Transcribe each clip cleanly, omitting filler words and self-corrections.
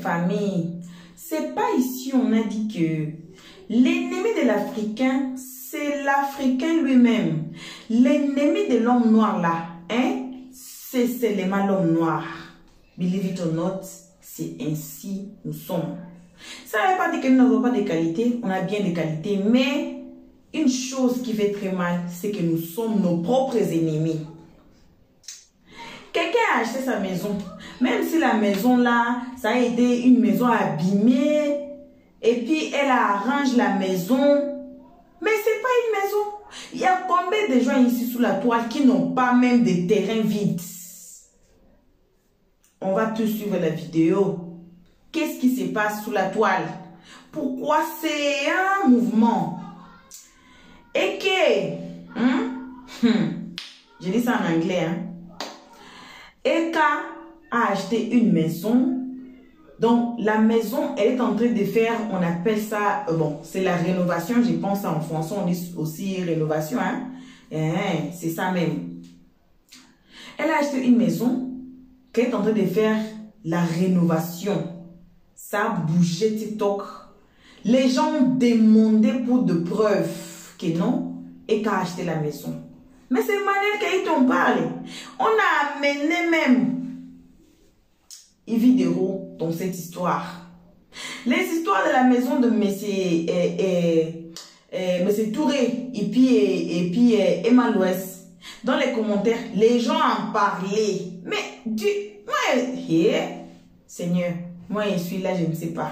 famille. C'est pas ici on a dit que l'ennemi de l'Africain, c'est l'Africain lui-même. L'ennemi de l'homme noir là, hein, c'est seulement l'homme noir. Believe it or not, c'est ainsi nous sommes. Ça ne veut pas dire que nous n'avons pas de qualités, on a bien des qualités, mais une chose qui fait très mal, c'est que nous sommes nos propres ennemis. Quelqu'un a acheté sa maison, même si la maison là, ça a été une maison abîmée, et puis elle arrange la maison, mais c'est pas une maison. Il y a combien de gens ici sous la toile qui n'ont pas même des terrains vides? On va tous suivre la vidéo. Qu'est-ce qui se passe sous la toile? Pourquoi c'est un mouvement? Et que, je dis ça en anglais, Eka a acheté une maison. Donc, la maison, elle est en train de faire, on appelle ça, bon, c'est la rénovation, je pense en français, on dit aussi rénovation, c'est ça même. Elle a acheté une maison qu'elle est en train de faire la rénovation. Ça a bougé TikTok. Les gens ont demandé pour de preuves que non, et qu'a acheté la maison. Mais c'est manière qu'ils t'ont parlé. On a amené même une vidéo dans cette histoire. Les histoires de la maison de Monsieur Touré et puis Emma Louès. Dans les commentaires, les gens en parlaient. Mais Seigneur, moi je suis là, je ne sais pas.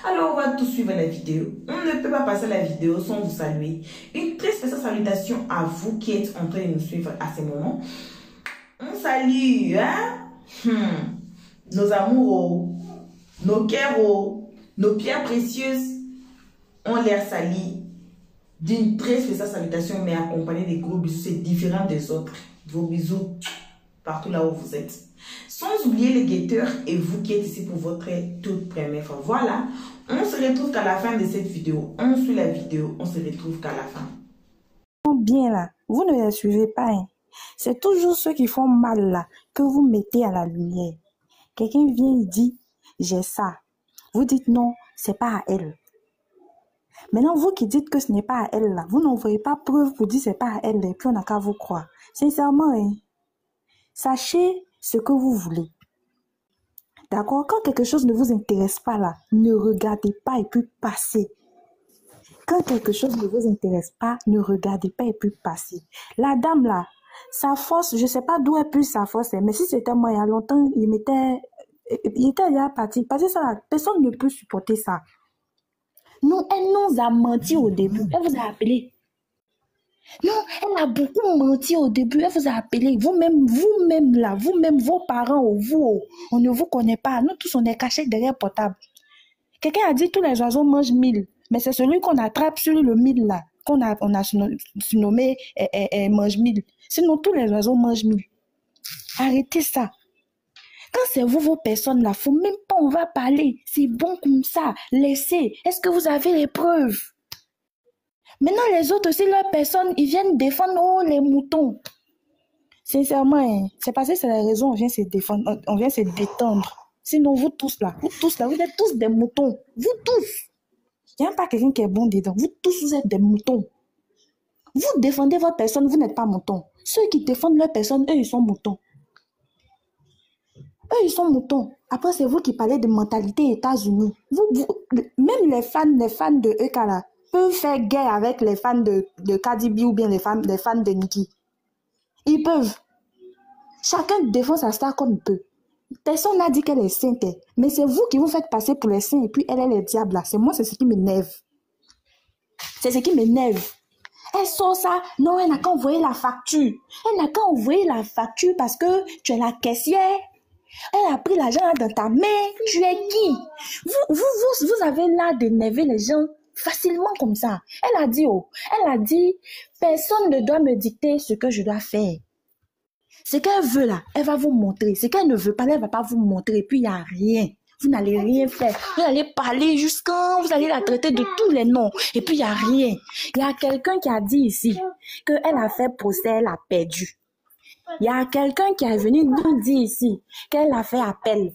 Alors on va tous suivre la vidéo. On ne peut pas passer la vidéo sans vous saluer. Une très spéciale salutation à vous qui êtes en train de nous suivre à ce moment. On salue nos amours, nos cœurs, nos pierres précieuses. On les salue d'une très spéciale salutation, mais accompagnée des gros bisous. C'est différent des autres. Vos bisous partout là où vous êtes. Sans oublier les guetteurs et vous qui êtes ici pour votre toute première fois. Voilà, on se retrouve qu'à la fin de cette vidéo. On suit la vidéo, on se retrouve qu'à la fin. Bien là, vous ne les suivez pas. C'est toujours ceux qui font mal là que vous mettez à la lumière. Quelqu'un vient et dit, j'ai ça. Vous dites non, c'est pas à elle. Maintenant, vous qui dites que ce n'est pas à elle là, vous n'envoyez pas preuve pour dire c'est pas à elle et puis on n'a qu'à vous croire. Sincèrement, sachez ce que vous voulez. D'accord? Quand quelque chose ne vous intéresse pas là, ne regardez pas et puis passez. Quand quelque chose ne vous intéresse pas, ne regardez pas et puis passez. La dame là, sa force, je ne sais pas d'où elle pue sa force, mais si c'était moi il y a longtemps, il était déjà parti. Parce que ça, personne ne peut supporter ça. Non, elle nous a menti au début. Elle vous a appelé. Non, elle a beaucoup menti au début. Elle vous a appelé. Vous-même là, vous-même, vos parents ou vous, on ne vous connaît pas. Nous tous, on est cachés derrière portable. Quelqu'un a dit tous les oiseaux mangent 1000. Mais c'est celui qu'on attrape sur le 1000 là, on a surnommé mange 1000. Sinon, tous les oiseaux mangent 1000. Arrêtez ça. Quand c'est vous, vos personnes là, faut même pas, on va parler. C'est bon comme ça. Laissez. Est-ce que vous avez les preuves? Maintenant, les autres aussi, leurs personnes, ils viennent défendre les moutons. Sincèrement, c'est parce que c'est la raison, on vient se défendre, on vient se détendre. Sinon, vous tous là, vous êtes tous des moutons. Vous tous. Il n'y a pas quelqu'un qui est bon dedans. Vous tous, vous êtes des moutons. Vous défendez votre personne, vous n'êtes pas moutons. Ceux qui défendent leur personne, eux, ils sont moutons. Eux, ils sont moutons. Après, c'est vous qui parlez de mentalité États-Unis. Même les fans de EK là, peuvent faire guerre avec les fans de Cardi B ou bien les fans de Nicki. Ils peuvent. Chacun défend sa star comme il peut. Personne n'a dit qu'elle est sainte. Mais c'est vous qui vous faites passer pour les saints et puis elle est le diable là. C'est moi, c'est ce qui m'énerve. C'est ce qui m'énerve. Elle sort ça. Non, elle n'a qu'à envoyer la facture. Elle n'a qu'à envoyer la facture parce que tu es la caissière. Elle a pris l'argent dans ta main. Tu es qui? Vous avez l'art d'énerver les gens facilement comme ça. Elle a dit, personne ne doit me dicter ce que je dois faire. Ce qu'elle veut là, elle va vous montrer. Ce qu'elle ne veut pas, elle ne va pas vous montrer. Et puis il n'y a rien. Vous n'allez rien faire. Vous allez parler jusqu'à... Vous allez la traiter de tous les noms. Et puis il n'y a rien. Il y a quelqu'un qui a dit ici qu'elle a fait procès, elle a perdu. Il y a quelqu'un qui est venu nous dire ici qu'elle a fait appel.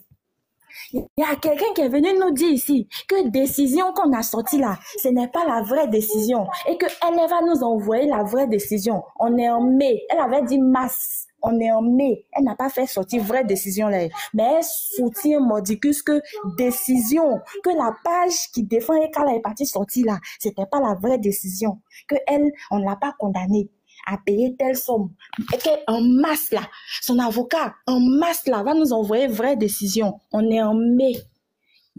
Il y a quelqu'un qui est venu nous dire ici que décision qu'on a sortie là, ce n'est pas la vraie décision et qu'elle va nous envoyer la vraie décision. On est en mai. Elle avait dit mars. On est en mai. Elle n'a pas fait sortir vraie décision là. Mais elle soutient Mordicus que décision, que la page qui défend Ekala est partie sortir là, c'était pas la vraie décision. Que elle, on l'a pas condamnée à payer telle somme. Et qu'en masse là, son avocat, en masse là, va nous envoyer vraie décision. On est en mai.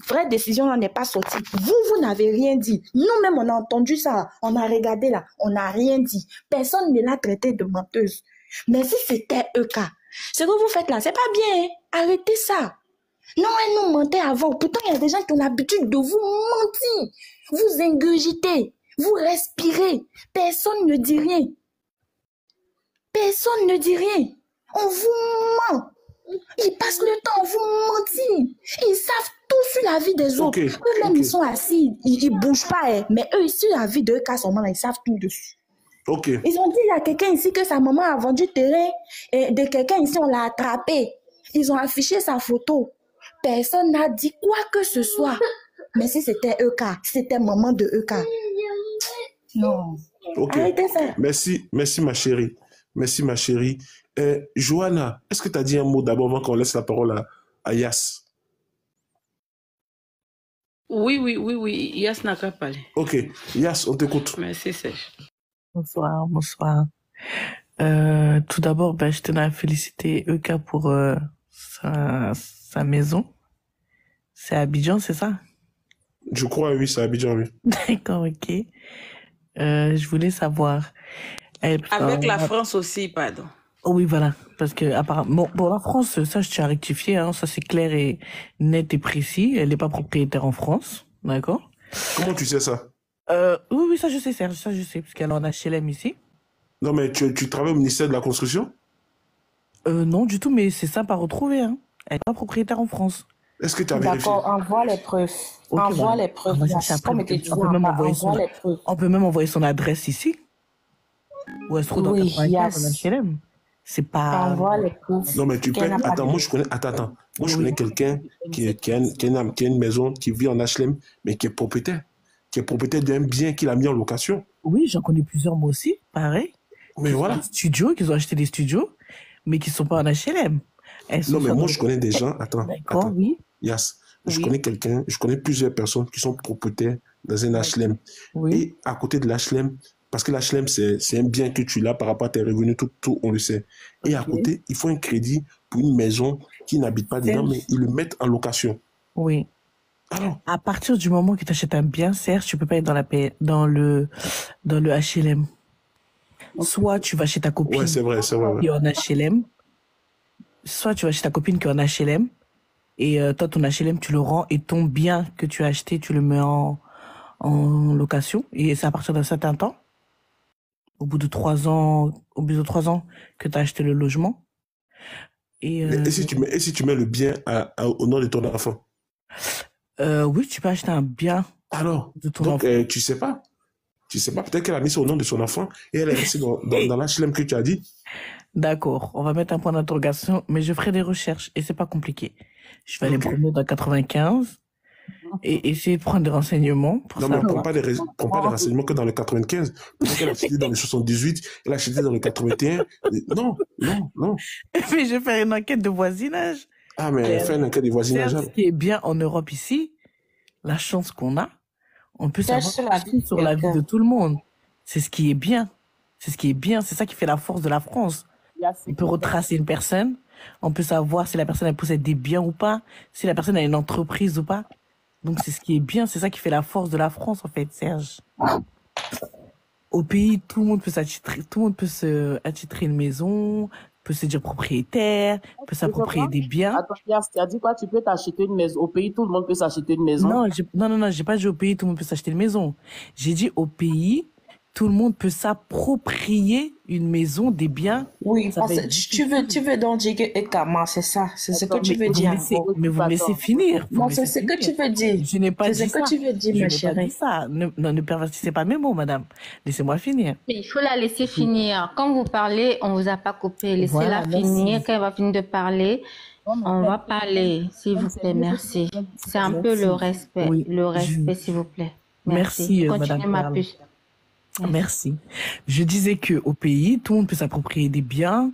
Vraie décision là n'est pas sortie. Vous n'avez rien dit. Nous-mêmes, on a entendu ça. On a regardé là. On n'a rien dit. Personne ne l'a traité de menteuse. Mais si c'était EK, ce que vous faites là, c'est pas bien. Hein? Arrêtez ça. Non, elle nous mentait avant. Pourtant, il y a des gens qui ont l'habitude de vous mentir. Vous ingurgitez. Vous respirez. Personne ne dit rien. Personne ne dit rien. On vous ment. Ils passent le temps à vous mentir. Ils savent tout sur la vie des autres. Eux-mêmes, ils sont assis. Ils ne bougent pas. Hein. Mais eux, sur la vie de eux, ils savent tout dessus. Ils ont dit il y a quelqu'un ici que sa maman a vendu terrain et de quelqu'un ici, on l'a attrapé. Ils ont affiché sa photo. Personne n'a dit quoi que ce soit. Mais si c'était EK, c'était maman de EK. Non. Arrêtez ça. Merci ma chérie. Merci ma chérie. Johanna, est-ce que tu as dit un mot d'abord avant qu'on laisse la parole à Yas? Oui. Yas n'a qu'à parler. Ok. Yas, on t'écoute. Merci, Serge. Bonsoir. Tout d'abord, je tenais à féliciter EK pour sa maison. C'est à Abidjan, c'est ça? Je crois, oui, c'est à Abidjan, oui. D'accord, ok. Je voulais savoir... Avec la France aussi, pardon. Oh oui, voilà. Parce que, apparemment, bon, la France, ça, je tiens à rectifier, hein, ça, c'est clair et net et précis. Elle n'est pas propriétaire en France. D'accord? Comment tu sais ça? Oui, ça, je sais, Serge. Ça, je sais, parce qu'elle en a HLM ici. Non, mais tu travailles au ministère de la Construction? Non, du tout, mais c'est simple à retrouver, hein. Elle n'est pas propriétaire en France. Est-ce que tu as vérifié? D'accord, envoie les preuves. Okay, envoie les preuves. On peut même envoyer son adresse ici. Où elle se trouve dans 95 en HLM. C'est pas... Envoie les preuves. Non, mais tu peux... Attends, moi, je connais... Attends. Moi, je connais quelqu'un qui a une maison, qui vit en HLM, mais qui est propriétaire. Qui est propriétaire d'un bien qu'il a mis en location. Oui, j'en connais plusieurs, moi aussi. Pareil. Mais voilà. Des studios, qu'ils ont acheté des studios, mais qui ne sont pas en HLM. Non, mais moi, je connais des gens... Attends. Oui. Yas. Je connais plusieurs personnes qui sont propriétaires dans un HLM. Oui. Et à côté de l'HLM, parce que l'HLM, c'est un bien que tu as par rapport à tes revenus, tout on le sait. Et à côté, il faut un crédit pour une maison qui n'habite pas dedans, mais ils le mettent en location. Oui. Alors, à partir du moment que tu achètes un bien, Serge, tu peux pas être dans le HLM. Soit tu vas chez ta copine c'est vrai. qui est en HLM, soit tu vas chez ta copine qui est en HLM, et toi, ton HLM, tu le rends, et ton bien que tu as acheté, tu le mets en location, et c'est à partir d'un certain temps, au bout de 3 ans que tu as acheté le logement. Et si tu mets le bien au nom de ton enfant? Oui, tu peux acheter un bien. Alors, de ton enfant. Tu sais pas, peut-être qu'elle a mis ça au nom de son enfant, et elle est restée dans l'HLM que tu as dit. D'accord, on va mettre un point d'interrogation, mais je ferai des recherches, et c'est pas compliqué. Je vais aller me promener dans 95 et essayer de prendre des renseignements. Non, mais on ne prend pas des renseignements que dans le 95. Peut-être qu'elle a acheté dans le 78, elle a acheté dans le 81. Non. Mais je vais faire une enquête de voisinage. Ah, mais faire une enquête de voisinage. Ce qui est bien en Europe ici, la chance qu'on a, on peut savoir sur la vie de tout le monde. C'est ce qui est bien. C'est ça qui fait la force de la France. On peut retracer une personne, on peut savoir si la personne elle possède des biens ou pas, si la personne a une entreprise ou pas. Donc c'est ce qui est bien, c'est ça qui fait la force de la France en fait, Serge. Au pays, tout le monde peut se attitrer une maison, peut se dire propriétaire, peut s'approprier des biens. Attends, tu as dit quoi? Tu peux t'acheter une maison. Au pays, tout le monde peut s'acheter une maison. Non, j'ai pas dit au pays, tout le monde peut s'acheter une maison. J'ai dit au pays, tout le monde peut s'approprier une maison, des biens. Oui, parce que tu veux donc dire que Ekama, c'est ça, c'est ce que tu veux dire. Mais vous me laissez finir. Non, c'est ce que tu veux dire. Je n'ai pas dit ça. C'est ce que tu veux dire, ma chérie. Je n'ai pas dit ça. Ne pervertissez pas mes mots, madame. Laissez-moi finir. Mais il faut la laisser finir. Quand vous parlez, on ne vous a pas coupé. Laissez-la finir. Quand elle va finir de parler, On va parler, s'il vous plaît, merci. C'est un peu le respect, Oui, s'il vous plaît. merci, Continuez, Madame ma Perle. puce. Merci. Je disais qu'au pays, tout le monde peut s'approprier des biens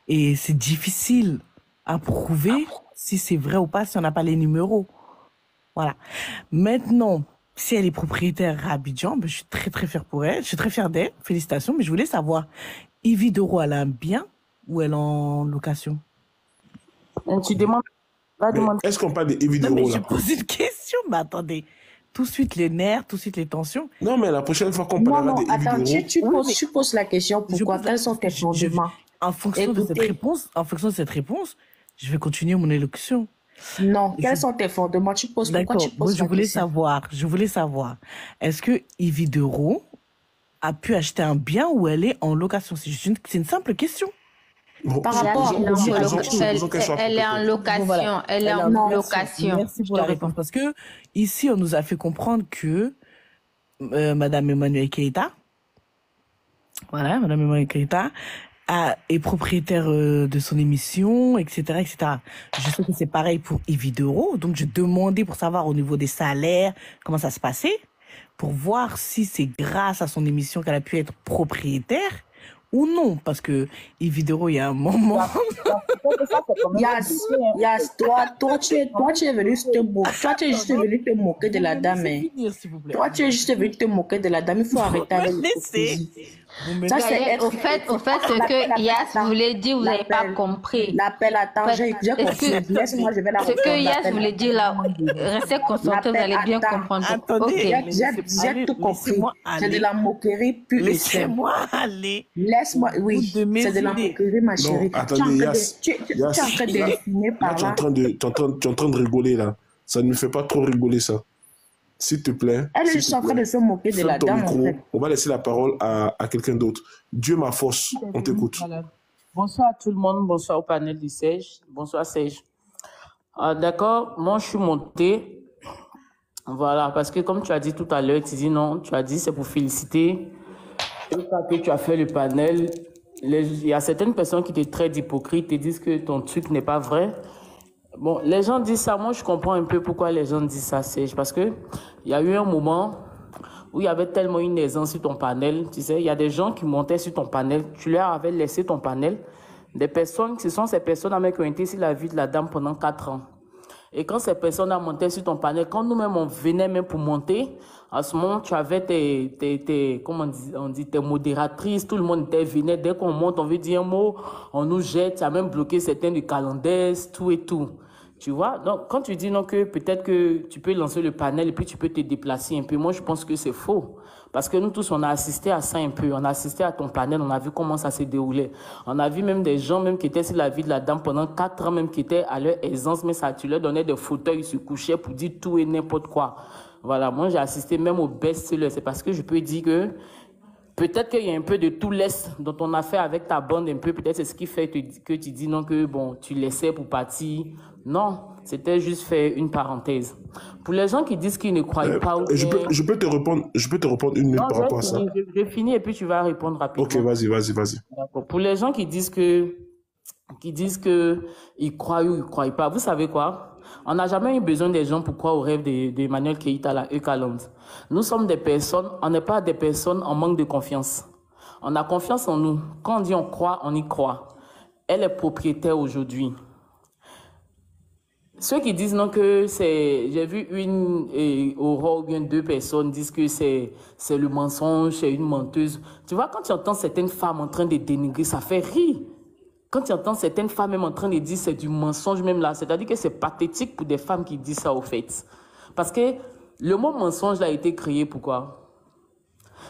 et c'est difficile à prouver si c'est vrai ou pas si on n'a pas les numéros. Voilà. Maintenant, si elle est propriétaire à Abidjan, ben, je suis très très fière pour elle. Je suis très fière d'elle. Félicitations. Mais je voulais savoir, Ivy Doro, elle a un bien ou elle est en location? Tu demandes, va Mais demander. est-ce qu'on parle de Evie Non, mais Doro je là? pose une question. Mais attendez. Tout de suite les nerfs, tout de suite les tensions. Non, mais la prochaine fois qu'on Non, parlera non, de Evie attends, Doro, tu poses la question Je pourquoi, pose quels sont tes fondements? En fonction de cette Écoutez. réponse, je vais continuer mon élocution. Non, quels sont tes fondements? Tu poses pourquoi D'accord. tu Moi, poses la question? je voulais savoir, est-ce que Ivy Doro a pu acheter un bien ou elle est en location? C'est une simple question. bon, Par rapport Elle est en disons qu'elle soit elle est en propriétaire. location. Bon, voilà. Elle est Elle est en en location. Merci pour Je la te réponse. réponds. Parce que ici, on nous a fait comprendre que Madame Emmanuel Keïta, voilà, Madame Emmanuel Keïta, est propriétaire de son émission, etc., etc. Je sais que c'est pareil pour Ivy Doro, donc je demandais pour savoir au niveau des salaires, comment ça se passait, pour voir si c'est grâce à son émission qu'elle a pu être propriétaire ou non, parce que Ivy Doro, il y a un moment... Yas, toi, tu es venu te moquer. Toi, tu es juste venu te moquer de la dame. Hein. Finir, s'il vous plaît. Toi, tu es juste venu te moquer de la dame. Il faut arrêter avec Laissez. Ça, c'est Gaël, être. au fait, ce que Yas voulait dire, vous n'avez pas compris. L'appel à temps, j'ai compris. Laisse-moi, je vais la Ce que Yas voulait dire là, restez concentrés, vous allez bien comprendre. Attendez, Ok. J'ai tout compris. laissez-moi C'est aller. de la moquerie pure et simple. Laissez-moi aller. Laisse-moi, oui, Vous de c'est de la m'aider. moquerie, ma chérie. attendez, Yas, Tu es en train de dessiner là, par tu es là. en train de, tu es en train de rigoler là. Ça ne me fait pas trop rigoler ça. S'il te plaît. Elle est s'il juste te en train plaît, de se moquer de la ferme ton dame, en micro. fait. On va laisser la parole à quelqu'un d'autre. Dieu ma force, on t'écoute. Voilà. Bonsoir à tout le monde, bonsoir au panel du Serge. Bonsoir Serge. D'accord, moi je suis montée. Voilà, parce que comme tu as dit tout à l'heure, tu dis non, tu as dit c'est pour féliciter. Et quand que tu as fait le panel, il y a certaines personnes qui te traitent d'hypocrite et disent que ton truc n'est pas vrai. Bon, les gens disent ça, moi je comprends un peu pourquoi les gens disent ça, Serge, parce que il y a eu un moment où il y avait tellement une aisance sur ton panel, tu sais, il y a des gens qui montaient sur ton panel, tu leur avais laissé ton panel, des personnes, ce sont ces personnes qui ont été sur la vie de la dame pendant 4 ans. Et quand ces personnes montaient sur ton panel, quand nous-mêmes on venait même pour monter, à ce moment tu avais comment on dit, tes modératrices, tout le monde venait, dès qu'on monte, on veut dire un mot, on nous jette, tu as même bloqué certains du calendrier, tout et tout. Tu vois, donc quand tu dis non que peut-être que tu peux lancer le panel et puis tu peux te déplacer un peu, moi je pense que c'est faux. Parce que nous tous, on a assisté à ça un peu, on a assisté à ton panel, on a vu comment ça s'est déroulé. On a vu même des gens même qui étaient sur la vie de la dame pendant 4 ans, même qui étaient à leur aisance, mais ça, tu leur donnais des fauteuils, ils se couchaient pour dire tout et n'importe quoi. Voilà, moi j'ai assisté même au best-seller, c'est parce que je peux dire que peut-être qu'il y a un peu de tout laisse dans ton affaire avec ta bande un peu, peut-être c'est ce qui fait que tu dis non que bon, tu laissais pour partir. Non, c'était juste faire une parenthèse. Pour les gens qui disent qu'ils ne croient pas... Je peux te répondre une minute par rapport à ça. Je finis et puis tu vas répondre rapidement. Ok, vas-y. D'accord. Pour les gens qui disent que ils croient ou ils croient pas, vous savez quoi? On n'a jamais eu besoin des gens pour croire au rêve d'Emmanuel Keïta à la Eucaland. Nous sommes des personnes, on n'est pas des personnes en manque de confiance. On a confiance en nous. Quand on dit on croit, on y croit. Elle est propriétaire aujourd'hui. Ceux qui disent non que c'est... J'ai vu une Aurore ou bien 2 personnes disent que c'est le mensonge, c'est une menteuse. Tu vois, quand tu entends certaines femmes en train de dénigrer, ça fait rire. Quand tu entends certaines femmes même en train de dire c'est du mensonge même là, c'est-à-dire que c'est pathétique pour des femmes qui disent ça au fait. Parce que le mot mensonge là a été créé pourquoi?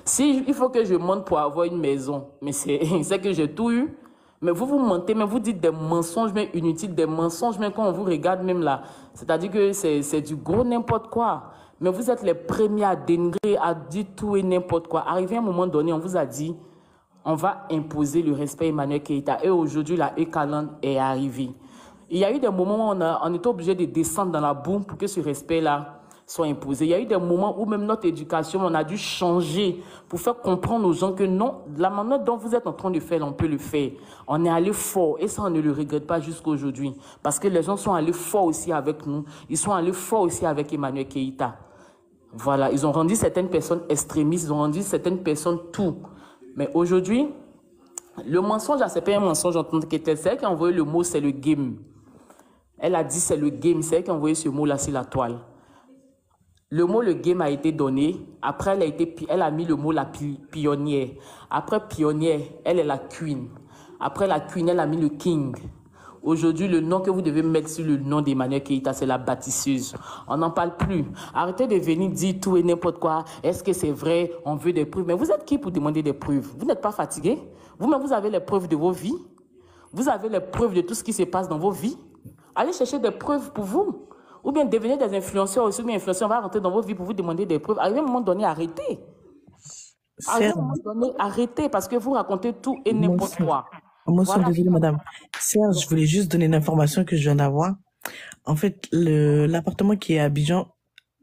Si il faut que je mente pour avoir une maison, mais c'est que j'ai tout eu. Mais vous mentez, mais vous dites des mensonges mais inutiles, des mensonges même quand on vous regarde même là. C'est-à-dire que c'est du gros n'importe quoi. Mais vous êtes les premiers à dénigrer, à dire tout et n'importe quoi. Arrivé à un moment donné, on vous a dit, on va imposer le respect à Emmanuel Keïta. Et aujourd'hui, la Eucaland est arrivée. Il y a eu des moments où on était obligé de descendre dans la boue pour que ce respect-là sont imposées. Il y a eu des moments où même notre éducation, on a dû changer pour faire comprendre aux gens que non, la manière dont vous êtes en train de faire, on peut le faire. On est allé fort et ça, on ne le regrette pas jusqu'à aujourd'hui. Parce que les gens sont allés fort aussi avec nous. Ils sont allés fort aussi avec Emmanuel Keïta. Voilà, ils ont rendu certaines personnes extrémistes, ils ont rendu certaines personnes tout. Mais aujourd'hui, le mensonge, c'est pas un mensonge en tant que tel. C'est elle qui a envoyé le mot, c'est le game. Elle a dit c'est le game, c'est elle qui a envoyé ce mot-là sur la toile. Le mot le game a été donné. Après, elle a mis le mot la pionnière. Après pionnière, elle est la queen. Après la queen, elle a mis le king. Aujourd'hui, le nom que vous devez mettre sur le nom d'Emmanuel Keïta, c'est la bâtisseuse. On n'en parle plus. Arrêtez de venir dire tout et n'importe quoi. Est-ce que c'est vrai? On veut des preuves. Mais vous êtes qui pour demander des preuves? Vous n'êtes pas fatigué? Vous-même, vous avez les preuves de vos vies? Vous avez les preuves de tout ce qui se passe dans vos vies? Allez chercher des preuves pour vous. Ou bien devenez des influenceurs aussi. Ou bien influenceurs, on va rentrer dans vos vies pour vous demander des preuves. À un moment donné, arrêtez. À un moment donné, arrêtez parce que vous racontez tout et n'importe quoi. Moi, je suis désolée, madame. Serge, je voulais juste donner une information que je viens d'avoir. En fait, l'appartement qui est à Abidjan,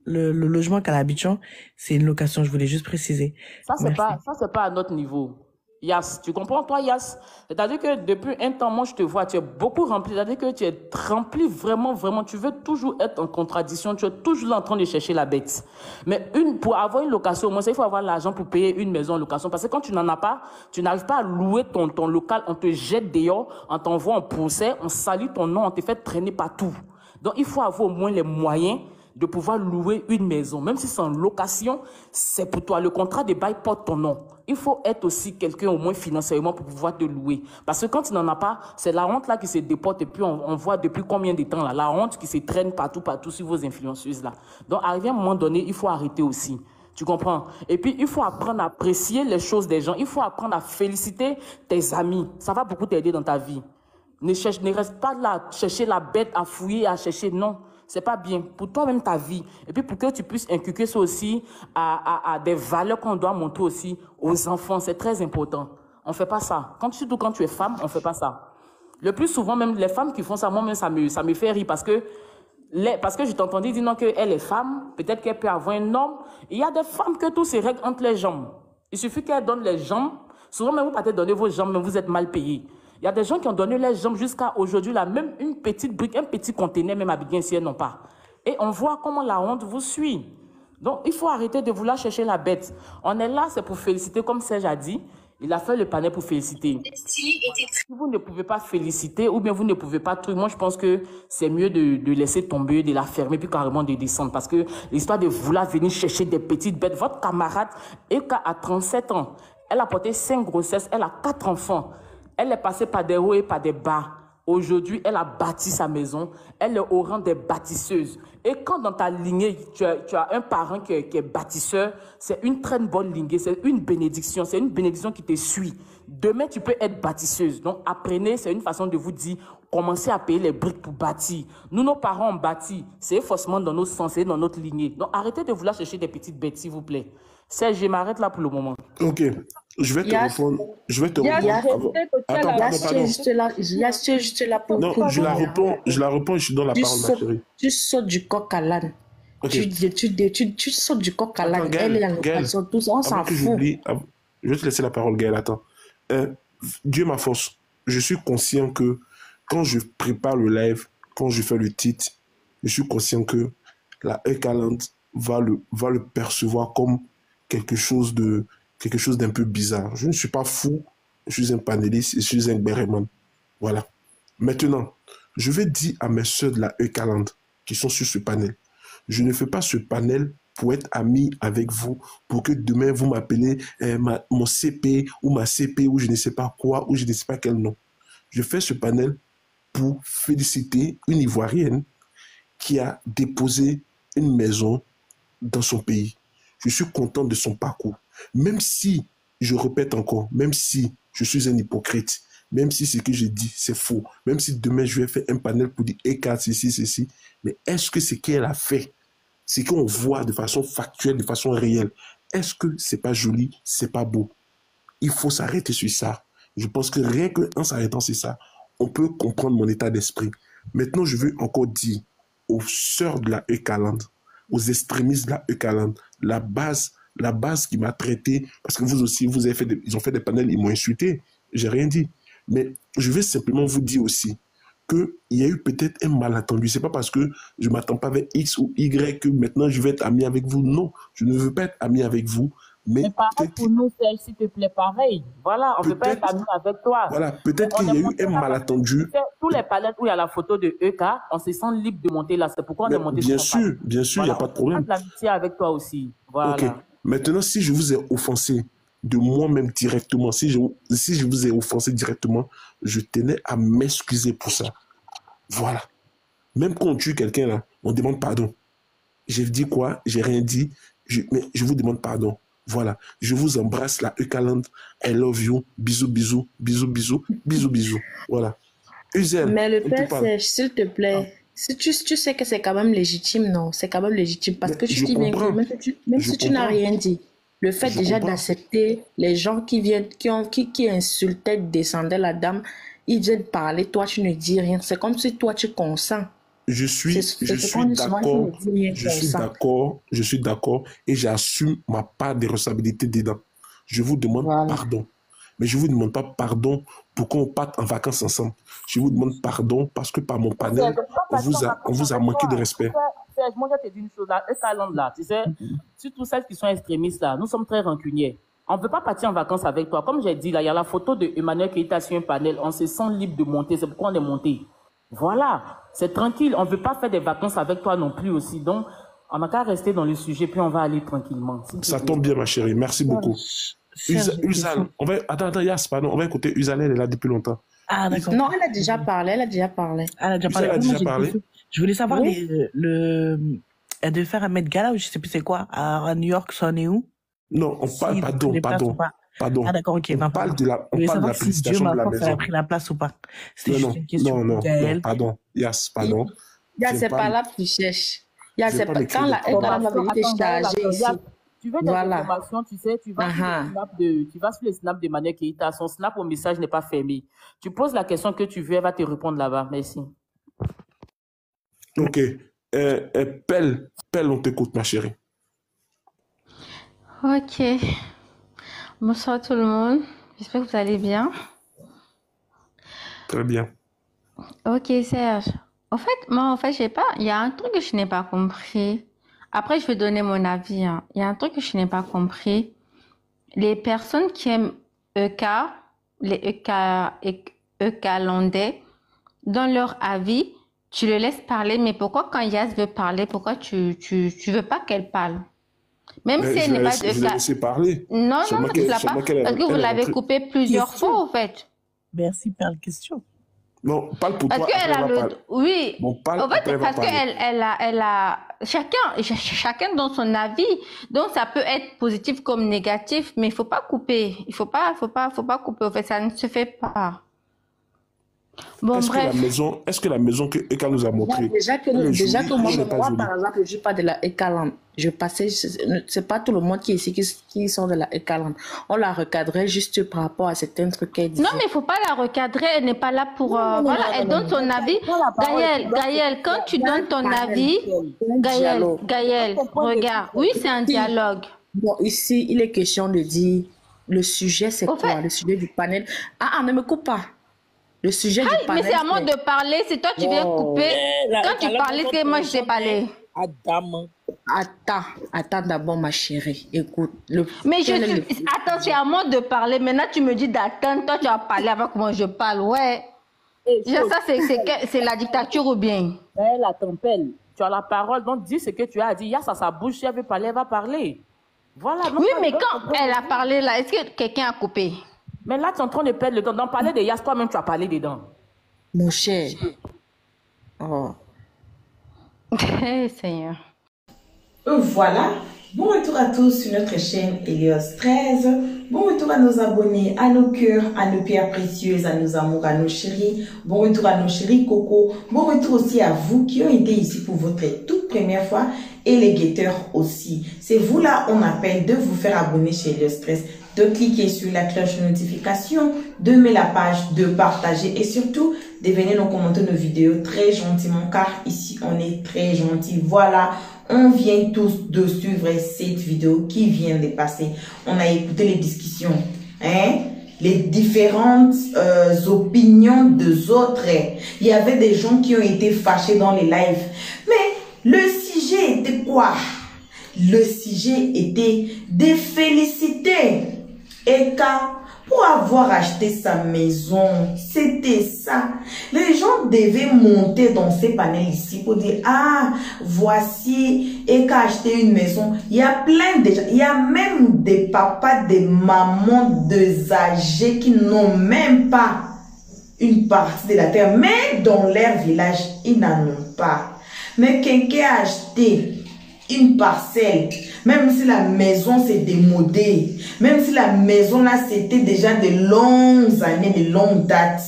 le logement qu'elle a à Abidjan, c'est une location. Je voulais juste préciser. Ça, c'est pas à notre niveau. Yass, tu comprends, toi, Yass? C'est-à-dire que depuis un temps, moi, je te vois, tu es beaucoup rempli. C'est-à-dire que tu es rempli vraiment, vraiment. Tu veux toujours être en contradiction. Tu es toujours en train de chercher la bête. Mais pour avoir une location, au moins, il faut avoir l'argent pour payer une maison en location. Parce que quand tu n'en as pas, tu n'arrives pas à louer ton local. On te jette dehors, on t'envoie en procès, on salit ton nom, on te fait traîner partout. Donc, il faut avoir au moins les moyens de pouvoir louer une maison. Même si c'est en location, c'est pour toi. Le contrat de bail porte ton nom. Il faut être aussi quelqu'un au moins financièrement pour pouvoir te louer. Parce que quand tu n'en as pas, c'est la honte là qui se déporte et puis on voit depuis combien de temps là, la honte qui se traîne partout sur vos influenceuses là. Donc, arrivé à un moment donné, il faut arrêter aussi. Tu comprends? Et puis, il faut apprendre à apprécier les choses des gens. Il faut apprendre à féliciter tes amis. Ça va beaucoup t'aider dans ta vie. Ne reste pas là à chercher la bête, à fouiller, à chercher. Non. C'est pas bien pour toi-même ta vie. Et puis pour que tu puisses inculquer ça aussi à des valeurs qu'on doit montrer aussi aux enfants. C'est très important. On fait pas ça. Surtout quand tu es femme, on fait pas ça. Le plus souvent, même les femmes qui font ça, moi-même, ça me fait rire parce que je t'entendais dire non qu'elle est femme, peut-être qu'elle peut avoir un homme. Il y a des femmes que tout se règle entre les jambes. Il suffit qu'elles donnent les jambes. Souvent, même vous partez donner vos jambes, mais vous êtes mal payé. Il y a des gens qui ont donné les jambes jusqu'à aujourd'hui, là, même une petite brique, un petit conteneur, même à Abidjan, si elles n'ont pas. Et on voit comment la honte vous suit. Donc, il faut arrêter de vouloir chercher la bête. On est là, c'est pour féliciter, comme Serge a dit. Il a fait le panel pour féliciter. Si vous ne pouvez pas féliciter, ou bien vous ne pouvez pas truc, moi je pense que c'est mieux de laisser tomber, de la fermer, puis carrément de descendre. Parce que l'histoire de vouloir venir chercher des petites bêtes, votre camarade, Eka a 37 ans. Elle a porté 5 grossesses, elle a 4 enfants. Elle est passée par des hauts et par des bas. Aujourd'hui, elle a bâti sa maison. Elle est au rang des bâtisseuses. Et quand dans ta lignée, tu as un parent qui est bâtisseur, c'est une très bonne lignée. C'est une bénédiction. C'est une bénédiction qui te suit. Demain, tu peux être bâtisseuse. Donc, apprenez, c'est une façon de vous dire, commencez à payer les briques pour bâtir. Nous, nos parents ont bâti. C'est forcément dans nos sens, c'est dans notre lignée. Donc, arrêtez de vouloir chercher des petites bêtes, s'il vous plaît. Serge, je m'arrête là pour le moment. Ok. Je vais te répondre. Je vais te répondre. Attends, juste là pour. Non, je la réponds et je donne la parole, ma chérie. Tu sautes du coq à l'âne. Okay. Tu sautes du coq à l'âne. Elle est en location, tout ça, on s'en fout. Je vais te laisser la parole, Gaël. Attends. Dieu ma force. Je suis conscient que quand je prépare le live, quand je fais le titre, je suis conscient que la Ekaland va le percevoir comme quelque chose d'un peu bizarre. Je ne suis pas fou, je suis un panéliste et je suis un béréman. Voilà. Maintenant, je vais dire à mes soeurs de la Ekaland qui sont sur ce panel, je ne fais pas ce panel pour être ami avec vous, pour que demain vous m'appelez mon CP ou ma CP ou je ne sais pas quoi ou je ne sais pas quel nom. Je fais ce panel pour féliciter une Ivoirienne qui a déposé une maison dans son pays. Je suis content de son parcours. Même si, je répète encore, même si je suis un hypocrite, même si ce que je dis, c'est faux, même si demain je vais faire un panel pour dire Eka, ceci, mais est-ce que ce qu'elle a fait, ce qu'on voit de façon factuelle, de façon réelle, est-ce que c'est pas joli, c'est pas beau? Il faut s'arrêter sur ça. Je pense que rien qu'en s'arrêtant sur ça, on peut comprendre mon état d'esprit. Maintenant, je veux encore dire aux sœurs de la Ekaland, aux extrémistes de la Eucalan. La base qui m'a traité, parce que vous aussi, ils ont fait des panels, ils m'ont insulté. J'ai rien dit. Mais je vais simplement vous dire aussi qu'il y a eu peut-être un malentendu. C'est pas parce que je ne m'attends pas avec X ou Y que maintenant je vais être ami avec vous. Non, je ne veux pas être ami avec vous. Mais pareil pour nous, s'il te plaît, pareil. Voilà, on ne peut pas être ami avec toi. Voilà, peut-être qu'il y a eu un malentendu. Tous les panels où il y a la photo de EK, on se sent libre de monter là. C'est pourquoi on est monté bien sur sûr, bien sûr, il n'y a pas de problème. On a de l'amitié avec toi aussi. Voilà. Ok. Maintenant, si je vous ai offensé de moi-même directement, si je vous ai offensé directement, je tenais à m'excuser pour ça. Voilà. Même quand on tue quelqu'un, là, on demande pardon. J'ai dit quoi? J'ai rien dit. Mais je vous demande pardon. Voilà. Je vous embrasse, la Eucaland. I love you. Bisous, bisous, bisous, bisous, bisous, bisous. Voilà. Uzel, mais le père Serge, s'il te plaît, si tu sais que c'est quand même légitime, non? C'est quand même légitime parce que tu dis bien que même si tu n'as rien dit, le fait déjà d'accepter les gens qui viennent, qui insultaient, descendaient la dame, ils viennent parler, toi tu ne dis rien. C'est comme si toi tu consens. Je suis d'accord et j'assume ma part de responsabilité dedans. Je vous demande pardon. Mais je ne vous demande pas pardon pour qu'on parte en vacances ensemble. Je vous demande pardon parce que par mon panel, on vous a manqué de respect. Serge, moi je te dis une chose là, là, tu sais, surtout celles qui sont extrémistes là, nous sommes très rancuniers. On ne veut pas partir en vacances avec toi. Comme j'ai dit là, il y a la photo de Emmanuel qui est sur un panel, on se sent libre de monter, c'est pourquoi on est monté. Voilà, c'est tranquille, on ne veut pas faire des vacances avec toi non plus aussi. Donc, on n'a qu'à rester dans le sujet, puis on va aller tranquillement. Ça tombe bien, ma chérie, merci beaucoup. Usal, attends, Yas, pardon, on va écouter Usal, elle est là depuis longtemps. Ah, d'accord. Non, elle a déjà parlé, Elle a déjà parlé. Je voulais savoir, elle devait faire un Met Gala ou je sais plus c'est quoi, à New York, ça en est où? Non, on parle, pardon. Ah d'accord, ok. On parle de la présentation de la maison. Elle a pris la place ou pas? Non, pardon. Yas, pardon. Yas, c'est pas là que tu cherches. Yas, c'est pas quand la été chargée ici. Tu veux des informations, tu sais, tu vas sur le snap de Manu Keïta, son snap au message n'est pas fermé. Tu poses la question que tu veux, elle va te répondre là-bas. Merci. Ok. Pelle, on t'écoute, ma chérie. Ok. Bonsoir tout le monde. J'espère que vous allez bien. Très bien. Ok, Serge. Moi, je sais pas, il y a un truc que je n'ai pas compris. Après, je vais donner mon avis. Il y a un truc que je n'ai pas compris. Les personnes qui aiment EK, les EK-landais, dans leur avis, tu le laisses parler, mais pourquoi quand Yas veut parler, pourquoi tu veux pas qu'elle parle? Même si elle n'est pas de EK. Je l'ai laissé parler. Non, tu ne l'as pas. Parce que vous l'avez coupé plusieurs fois, en fait. Merci pour la question. Non, parle pour toi. Parce qu'elle a le... Oui. Bon, parle, en fait, parce qu'elle a... Chacun dans son avis. Donc, ça peut être positif comme négatif, mais il ne faut pas couper. Il faut pas couper. En fait, ça ne se fait pas. Bon, est-ce que la maison que Eka nous a montrée... Déjà que moi, par exemple, je ne suis pas de la Ekaland. C'est pas tout le monde qui est ici qui sont de la Ekaland. On la recadrait juste par rapport à certains trucs qu'elle disait. Non, mais il ne faut pas la recadrer. Elle n'est pas là pour... elle donne son avis. Gaëlle, quand tu donnes ton avis... Gaëlle, regarde. Oui, c'est un dialogue. Bon, ici, il est question de dire... Le sujet, c'est quoi? Le sujet du panel. Ne me coupe pas. Le sujet du panel. Mais c'est à moi de parler, c'est toi qui viens couper. Quand tu parlais, c'est moi je t'ai parlé. Attends d'abord, ma chérie. Écoute. Attends, c'est à moi de parler. Maintenant, tu me dis d'attendre. Toi, tu as parlé avant que moi je parle. Ouais. Ça, c'est la dictature ou bien? Elle a ton pelle. Tu as la parole, donc dis ce que tu as dit. Il y a ça, sa bouche, si elle veut parler, elle va parler. Voilà. Oui, mais quand elle a parlé là, est-ce que quelqu'un a coupé? Mais là, tu es en train de perdre le temps. D'en parler de Yas, toi-même, tu as parlé dedans. Mon cher. Oh. Seigneur. Voilà. Bon retour à tous sur notre chaîne Helios 13. Bon retour à nos abonnés, à nos cœurs, à nos pierres précieuses, à nos amours, à nos chéris. Bon retour à nos chéris Coco. Bon retour aussi à vous qui ont été ici pour votre toute première fois et les guetteurs aussi. C'est vous là, on appelle de vous faire abonner chez Helios 13. de cliquer sur la cloche de notification, de mettre la page, de partager et surtout de venir nous commenter nos vidéos très gentiment car ici on est très gentil. Voilà, on vient tous de suivre cette vidéo qui vient de passer. On a écouté les discussions, hein? Les différentes opinions des autres. Il y avait des gens qui ont été fâchés dans les lives. Mais le sujet était quoi? Le sujet était de féliciter Eka pour avoir acheté sa maison. C'était ça. Les gens devaient monter dans ces panels ici pour dire, ah, voici Eka a acheté une maison. Il y a plein de gens. Il y a même des papas, des mamans, des âgés qui n'ont même pas une partie de la terre. Mais dans leur village, ils n'en ont pas. Mais quelqu'un a acheté une parcelle, même si la maison s'est démodée, même si la maison là c'était déjà de longues années, de longues dates,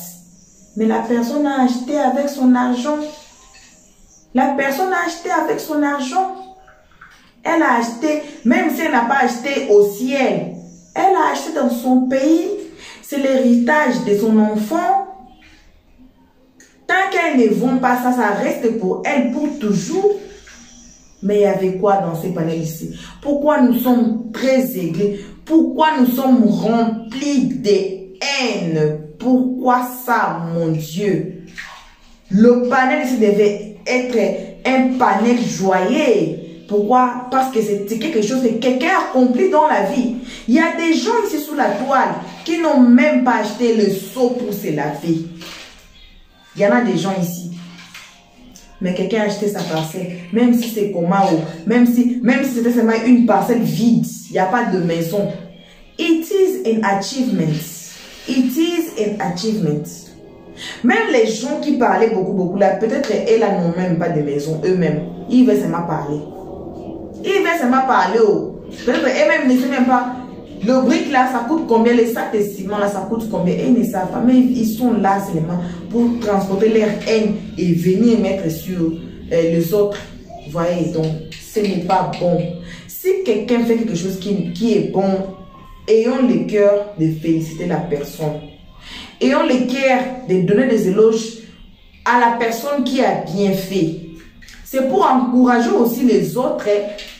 mais la personne a acheté avec son argent. La personne a acheté avec son argent. Elle a acheté, même si elle n'a pas acheté au ciel, elle a acheté dans son pays. C'est l'héritage de son enfant. Tant qu'elle ne vend pas ça, ça reste pour elle pour toujours. Mais il y avait quoi dans ces panels ici? Pourquoi nous sommes très aigris? Pourquoi nous sommes remplis de haine? Pourquoi ça, mon Dieu? Le panel ici devait être un panel joyeux. Pourquoi? Parce que c'est quelque chose que quelqu'un a accompli dans la vie. Il y a des gens ici sous la toile qui n'ont même pas acheté le seau pour se laver. Il y en a des gens ici. Mais quelqu'un a acheté sa parcelle, même si c'est Komao, même si c'était seulement une parcelle vide, il n'y a pas de maison. It is an achievement. It is an achievement. Même les gens qui parlaient beaucoup là, peut-être elles n'ont même pas de maison eux-mêmes. Ils veulent seulement parler. Ils veulent seulement parler. Peut-être eux-mêmes ne savent même pas. Le brique là, ça coûte combien? Les sacs de ciment là, ça coûte combien? Ils ne savent pas, mais ils sont là seulement pour transporter leur haine et venir mettre sur les autres. Vous voyez, donc ce n'est pas bon. Si quelqu'un fait quelque chose qui est bon, ayons le cœur de féliciter la personne. Ayons le cœur de donner des éloges à la personne qui a bien fait. C'est pour encourager aussi les autres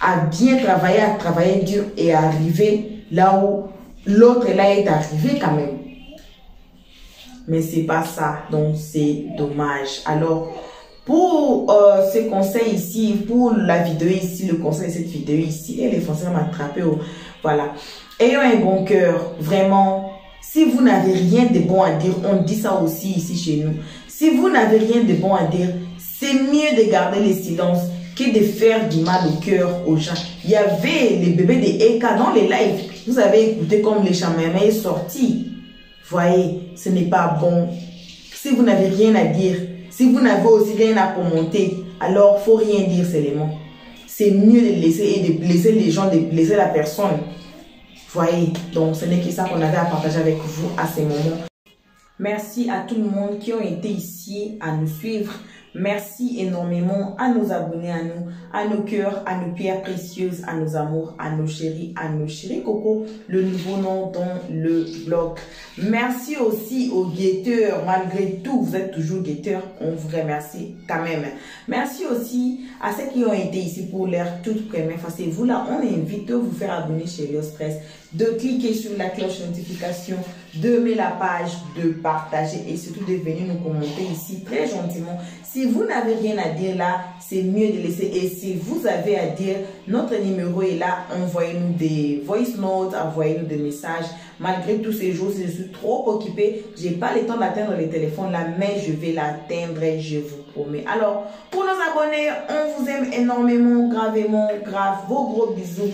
à bien travailler, à travailler dur et à arriver là où l'autre là est arrivé quand même. Mais c'est pas ça, donc c'est dommage. Alors, pour ce conseil ici, pour la vidéo ici, le conseil de cette vidéo ici, elle est forcément attrapée. Voilà. Ayons un bon cœur, vraiment. Si vous n'avez rien de bon à dire, on dit ça aussi ici chez nous. Si vous n'avez rien de bon à dire, c'est mieux de garder le silence que de faire du mal au cœur aux gens. Il y avait les bébés de Eka dans les lives. Vous avez écouté comme les chamamans est sorti. Voyez, ce n'est pas bon. Si vous n'avez rien à dire, si vous n'avez aussi rien à commenter, alors il ne faut rien dire seulement. C'est mieux de laisser et de blesser les gens, de blesser la personne. Voyez, donc ce n'est que ça qu'on avait à partager avec vous à ce moment. Merci à tout le monde qui ont été ici à nous suivre. Merci énormément à nos abonnés, à nos cœurs, à nos pierres précieuses, à nos amours, à nos chéris Coco, le nouveau nom dans le blog. Merci aussi aux guetteurs, malgré tout, vous êtes toujours guetteurs, on vous remercie quand même. Merci aussi à ceux qui ont été ici pour leur toute première fois. C'est vous là, on invite de vous faire abonner chez Express, de cliquer sur la cloche de notification, de mettre la page, de partager et surtout de venir nous commenter ici très gentiment. Si vous n'avez rien à dire là, c'est mieux de laisser. Et si vous avez à dire, notre numéro est là. Envoyez-nous des voice notes, envoyez-nous des messages. Malgré tous ces jours, je suis trop occupée. Je n'ai pas le temps d'atteindre le téléphone là, mais je vais l'atteindre, je vous promets. Alors, pour nos abonnés, on vous aime énormément, gravement, grave. Vos gros bisous.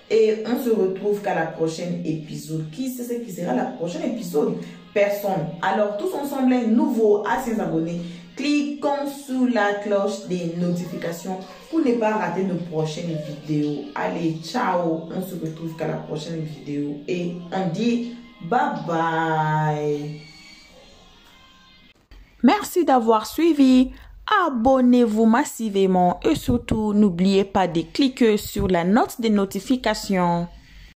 Et on se retrouve qu'à la prochaine épisode. Qui sait ce qui sera la prochaine épisode? Personne. Alors, tous ensemble, nouveaux, anciens abonnés, cliquons sur la cloche des notifications pour ne pas rater nos prochaines vidéos. Allez, ciao. On se retrouve qu'à la prochaine vidéo. Et on dit bye bye. Merci d'avoir suivi. Abonnez-vous massivement et surtout n'oubliez pas de cliquer sur la note de notification.